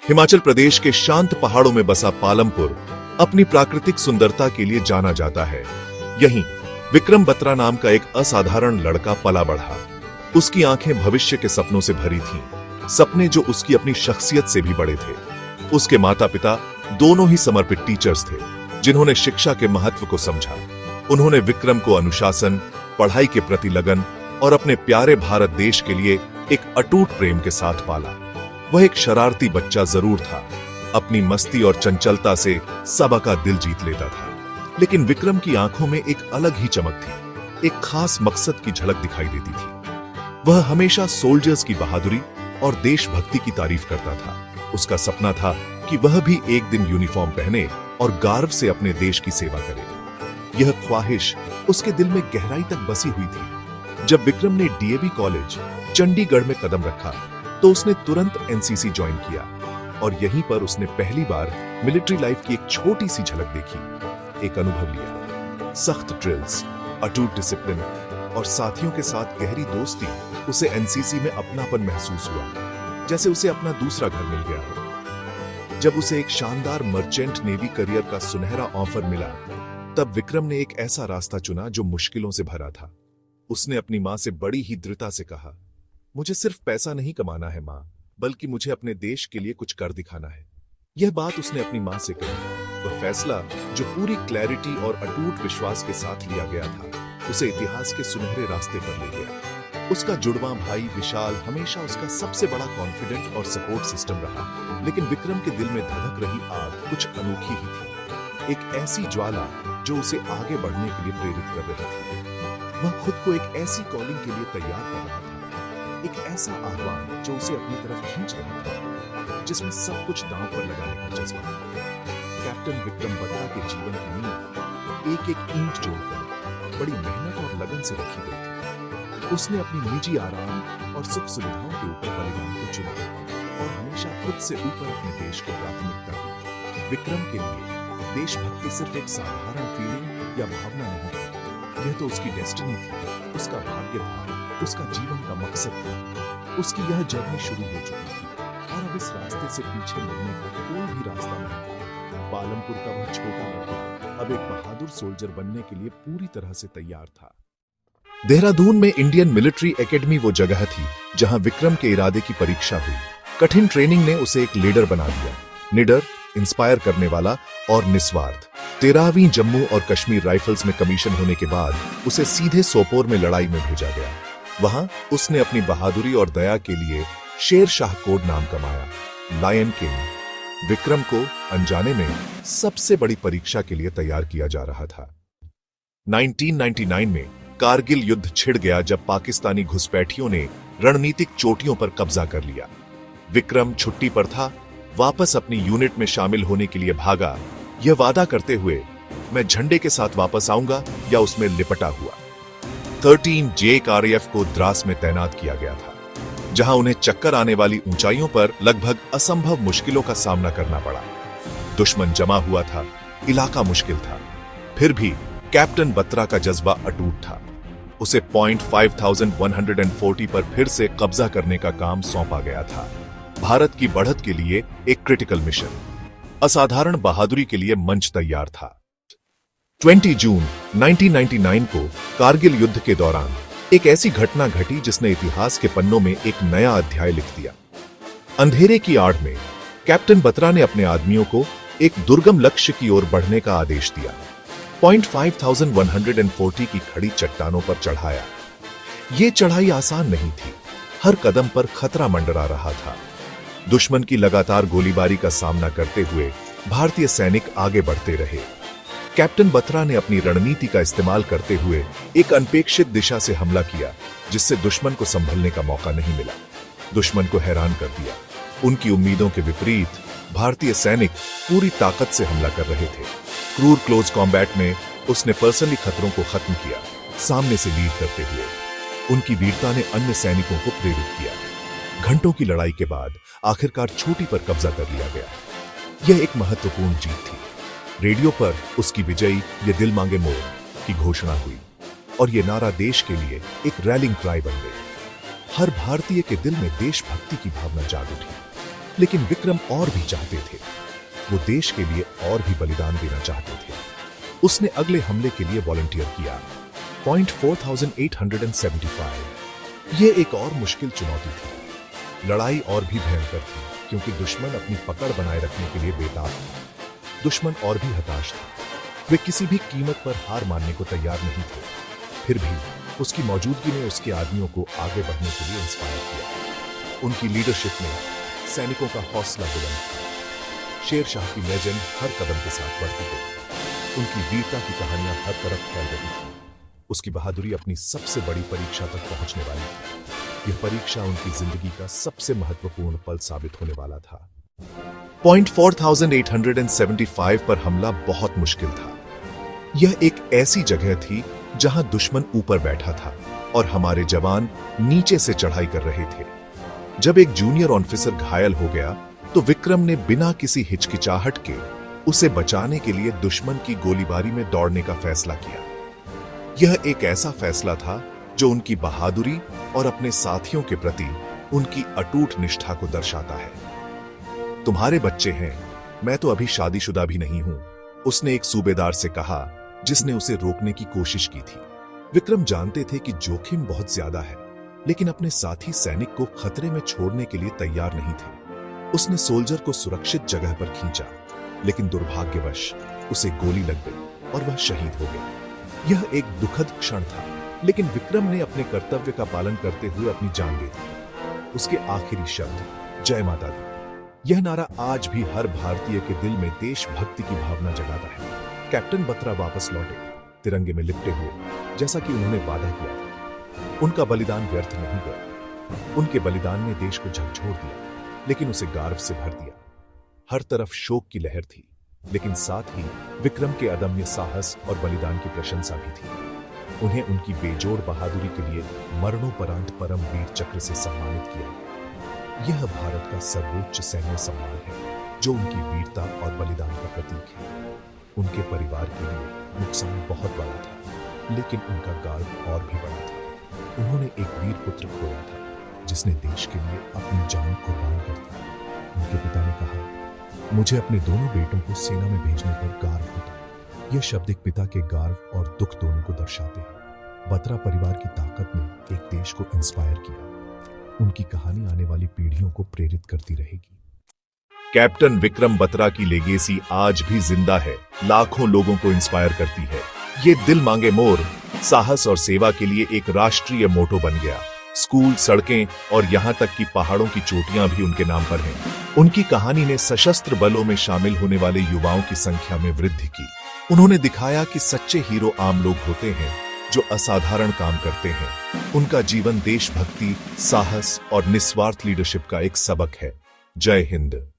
हिमाचल प्रदेश के शांत पहाड़ों में बसा पालमपुर अपनी प्राकृतिक सुंदरता के लिए जाना जाता है। यहीं विक्रम बत्रा नाम का एक असाधारण लड़का पला बढ़ा। उसकी आंखें भविष्य के सपनों से भरी थीं, सपने जो उसकी अपनी शख्सियत से भी बड़े थे। उसके माता पिता दोनों ही समर्पित टीचर्स थे, जिन्होंने शिक्षा के महत्व को समझा। उन्होंने विक्रम को अनुशासन, पढ़ाई के प्रति लगन और अपने प्यारे भारत देश के लिए एक अटूट प्रेम के साथ पाला। वह एक शरारती बच्चा जरूर था, अपनी मस्ती और चंचलता से सबका दिल जीत लेता था, लेकिन विक्रम की आंखों में एक अलग ही चमक थी, एक खास मकसद की झलक दिखाई देती थी। वह हमेशा सोल्जर्स की बहादुरी और देशभक्ति की तारीफ करता था। उसका सपना था कि वह भी एक दिन यूनिफॉर्म पहने और गर्व से अपने देश की सेवा करे। यह ख्वाहिश उसके दिल में गहराई तक बसी हुई थी। जब विक्रम ने डीएवी कॉलेज चंडीगढ़ में कदम रखा तो उसने तुरंत एनसीसी ज्वाइन किया और यहीं पर उसने पहली बार मिलिट्री लाइफ की एक छोटी सी झलक देखी, एक अनुभव लिया। सख्त ड्रिल्स, अटूट डिसिप्लिन और साथियों के साथ गहरी दोस्ती उसे एनसीसी में अपनापन महसूस हुआ, जैसे उसे अपना दूसरा घर मिल गया हो। जब उसे एक शानदार मर्चेंट नेवी करियर का सुनहरा ऑफर मिला, तब विक्रम ने एक ऐसा रास्ता चुना जो मुश्किलों से भरा था। उसने अपनी मां से बड़ी ही दृढ़ता से कहा, मुझे सिर्फ पैसा नहीं कमाना है मां, बल्कि मुझे अपने देश के लिए कुछ कर दिखाना है। यह बात उसने अपनी मां से कही। वह फैसला, जो पूरी क्लैरिटी और अटूट विश्वास के साथ लिया गया था, उसे इतिहास के सुनहरे रास्ते पर ले गया। उसका जुड़वां भाई विशाल हमेशा उसका सबसे बड़ा कॉन्फिडेंट और सपोर्ट सिस्टम रहा, लेकिन विक्रम के दिल में धधक रही आग कुछ अनोखी ही थी, एक ऐसी ज्वाला जो उसे आगे बढ़ने के लिए प्रेरित कर रही थी। वह खुद को एक ऐसी कॉलिंग के लिए तैयार कर रहा था, एक ऐसा आह्वान जो उसे अपनी तरफ खींच रहा था, जिसमें सब कुछ दांव पर लगाने का जज्बा था। कैप्टन विक्रम बत्रा के जीवन की नींव एक एक ईंट जोड़कर बड़ी मेहनत और लगन से रखी गई थी। उसने अपनी निजी आराम और सुख सुविधाओं के ऊपर बलिदान को चुना और हमेशा खुद से ऊपर अपने देश को प्राथमिकता दी। विक्रम के लिए देशभक्ति सिर्फ एक साधारण फीलिंग या भावना नहीं थी, यह तो उसकी डेस्टिनी थी, उसका भाग्य था, उसका जीवन का मकसद था। उसकी यह जर्नी शुरू हो चुकी थी और अब इस रास्ते से पीछे मुड़ने का कोई भी रास्ता नहीं था। पालमपुर का वह छोटा लड़का अब एक बहादुर सोल्जर बनने के लिए पूरी तरह से तैयार था। देहरादून में इंडियन मिलिट्री एकेडमी वो जगह थी जहां विक्रम के इरादे की परीक्षा हुई। कठिन ट्रेनिंग ने उसे एक लीडर बना दिया, निडर, इंस्पायर करने वाला और निस्वार्थ। 13वीं जम्मू और कश्मीर राइफल्स में कमीशन होने के बाद उसे सीधे सोपोर में लड़ाई में भेजा गया। वहां उसने अपनी बहादुरी और दया के लिए शेर शाह कोड नाम कमाया, लायन किंग। विक्रम को अनजाने में सबसे बड़ी परीक्षा के लिए तैयार किया जा रहा था। 1999 में कारगिल युद्ध छिड़ गया जब पाकिस्तानी घुसपैठियों ने रणनीतिक चोटियों पर कब्जा कर लिया। विक्रम छुट्टी पर था, वापस अपनी यूनिट में शामिल होने के लिए भागा, यह वादा करते हुए मैं झंडे के साथ वापस आऊंगा या उसमें लिपटा हुआ। 13 जेक RAF को द्रास में तैनात किया गया था, जहां उन्हें चक्कर आने वाली ऊंचाइयों पर लगभग असंभव मुश्किलों का सामना करना पड़ा। दुश्मन जमा हुआ था, इलाका मुश्किल था, फिर भी कैप्टन बत्रा का जज्बा अटूट था। उसे पॉइंट 5140 पर फिर से कब्जा करने का काम सौंपा गया था। भारत की बढ़त के लिए एक क्रिटिकल मिशन, असाधारण बहादुरी के लिए मंच तैयार था। 20 जून 1999 को कारगिल युद्ध के दौरान एक ऐसी घटना घटी जिसने इतिहास के पन्नों में एक नया अध्याय लिख दिया। अंधेरे की आड़ में कैप्टन बत्रा ने अपने आदमियों को एक दुर्गम लक्ष्य की ओर बढ़ने का आदेश दिया। पॉइंट 5140 की खड़ी चट्टानों पर चढ़ाया। यह चढ़ाई आसान नहीं थी, हर कदम पर खतरा मंडरा रहा था। दुश्मन की लगातार गोलीबारी का सामना करते हुए भारतीय सैनिक आगे बढ़ते रहे। कैप्टन बत्रा ने अपनी रणनीति का इस्तेमाल करते हुए एक अनपेक्षित दिशा से हमला किया, जिससे दुश्मन को संभलने का मौका नहीं मिला। दुश्मन को हैरान कर दिया। उनकी उम्मीदों के विपरीत भारतीय सैनिक पूरी ताकत से हमला कर रहे थे। क्रूर क्लोज कॉम्बैट में उसने पर्सनली खतरों को खत्म किया, सामने से लीड करते हुए। उनकी वीरता ने अन्य सैनिकों को प्रेरित किया। घंटों की लड़ाई के बाद आखिरकार चोटी पर कब्जा कर लिया गया। यह एक महत्वपूर्ण जीत थी। रेडियो पर उसकी विजयी ये दिल मांगे मोर की घोषणा हुई और ये नारा देश के लिए एक रैलिंग क्राई बन गई। हर भारतीय के दिल में देशभक्ति की भावना जाग उठी। लेकिन विक्रम और भी चाहते थे। वो देश के लिए और भी बलिदान देना चाहते थे। उसने अगले हमले के लिए वॉलंटियर किया। पॉइंट 4875। यह एक और मुश्किल चुनौती थी। लड़ाई और भी भयंकर थी क्योंकि दुश्मन अपनी पकड़ बनाए रखने के लिए बेताब था। दुश्मन और भी हताश था। वे किसी भी कीमत पर हार मानने को तैयार नहीं थे। फिर भी उसकी मौजूदगी ने उसके आदमियों को आगे बढ़ने के लिए इंस्पायर किया। उनकी लीडरशिप में सैनिकों का हौसला बुलंद था। शेर शाह की लेजेंड हर कदम के साथ बढ़ती गई। उनकी वीरता की कहानियां हर तरफ फैल रही थी। उसकी बहादुरी अपनी सबसे बड़ी परीक्षा तक पहुंचने वाली थी। यह परीक्षा उनकी जिंदगी का सबसे महत्वपूर्ण पल साबित होने वाला था। पॉइंट 4875 पर हमला बहुत मुश्किल था। यह एक ऐसी जगह थी जहां दुश्मन ऊपर बैठा था और हमारे जवान नीचे से चढ़ाई कर रहे थे। जब एक जूनियर ऑफिसर घायल हो गया तो विक्रम ने बिना किसी हिचकिचाहट के उसे बचाने के लिए दुश्मन की गोलीबारी में दौड़ने का फैसला किया। यह एक ऐसा फैसला था जो उनकी बहादुरी और अपने साथियों के प्रति उनकी अटूट निष्ठा को दर्शाता है। तुम्हारे बच्चे हैं, मैं तो अभी शादीशुदा भी नहीं हूं, उसने एक सूबेदार से कहा जिसने उसे रोकने की कोशिश की थी। विक्रम जानते थे कि जोखिम बहुत ज्यादा है, लेकिन अपने साथी सैनिक को खतरे में छोड़ने के लिए तैयार नहीं थे। उसने सोल्जर को सुरक्षित जगह पर खींचा, लेकिन दुर्भाग्यवश उसे गोली लग गई और वह शहीद हो गया। यह एक दुखद क्षण था, लेकिन विक्रम ने अपने कर्तव्य का पालन करते हुए अपनी जान दे दी। उसके आखिरी शब्द जय माता दी। यह नारा आज भी हर भारतीय के दिल में देशभक्ति की भावना जगाता है। कैप्टन बत्रा वापस लौटे, तिरंगे में लिपटे हुए, जैसा कि उन्होंने वादा किया था। उनका बलिदान व्यर्थ नहीं गया। उनके बलिदान ने देश को झकझोर दिया, लेकिन उसे गर्व से भर दिया। हर तरफ शोक की लहर थी, लेकिन साथ ही विक्रम के अदम्य साहस और बलिदान की प्रशंसा भी थी। उन्हें उनकी बेजोड़ बहादुरी के लिए मरणोपरांत परमवीर चक्र से सम्मानित किया गया। यह भारत का सर्वोच्च सैन्य सम्मान है, जो उनकी वीरता और बलिदान का प्रतीक है। उनके परिवार के लिए नुकसान बहुत बड़ा था, लेकिन उनका गर्व और भी बड़ा था। उन्होंने एक वीर पुत्र खोया था, जिसने देश के लिए अपनी जान कुर्बान कर दी। उनके पिता ने कहा, मुझे अपने दोनों बेटों को सेना में भेजने पर गर्व होता। यह शब्द एक पिता के गर्व और दुख दोनों को दर्शाते हैं। बत्रा परिवार की ताकत ने एक देश को इंस्पायर किया। उनकी कहानी आने वाली पीढ़ियों को प्रेरित करती रहेगी। कैप्टन विक्रम बत्रा की लेगेसी आज भी जिंदा है, लाखों लोगों को इंस्पायर करती है। ये दिल मांगे मोर, साहस और सेवा के लिए एक राष्ट्रीय मोटो बन गया। स्कूल, सड़कें और यहाँ तक कि पहाड़ों की चोटियां भी उनके नाम पर हैं। उनकी कहानी ने सशस्त्र बलों में शामिल होने वाले युवाओं की संख्या में वृद्धि की। उन्होंने दिखाया कि सच्चे हीरो आम लोग होते हैं जो असाधारण काम करते हैं। उनका जीवन देशभक्ति, साहस और निस्वार्थ लीडरशिप का एक सबक है। जय हिंद।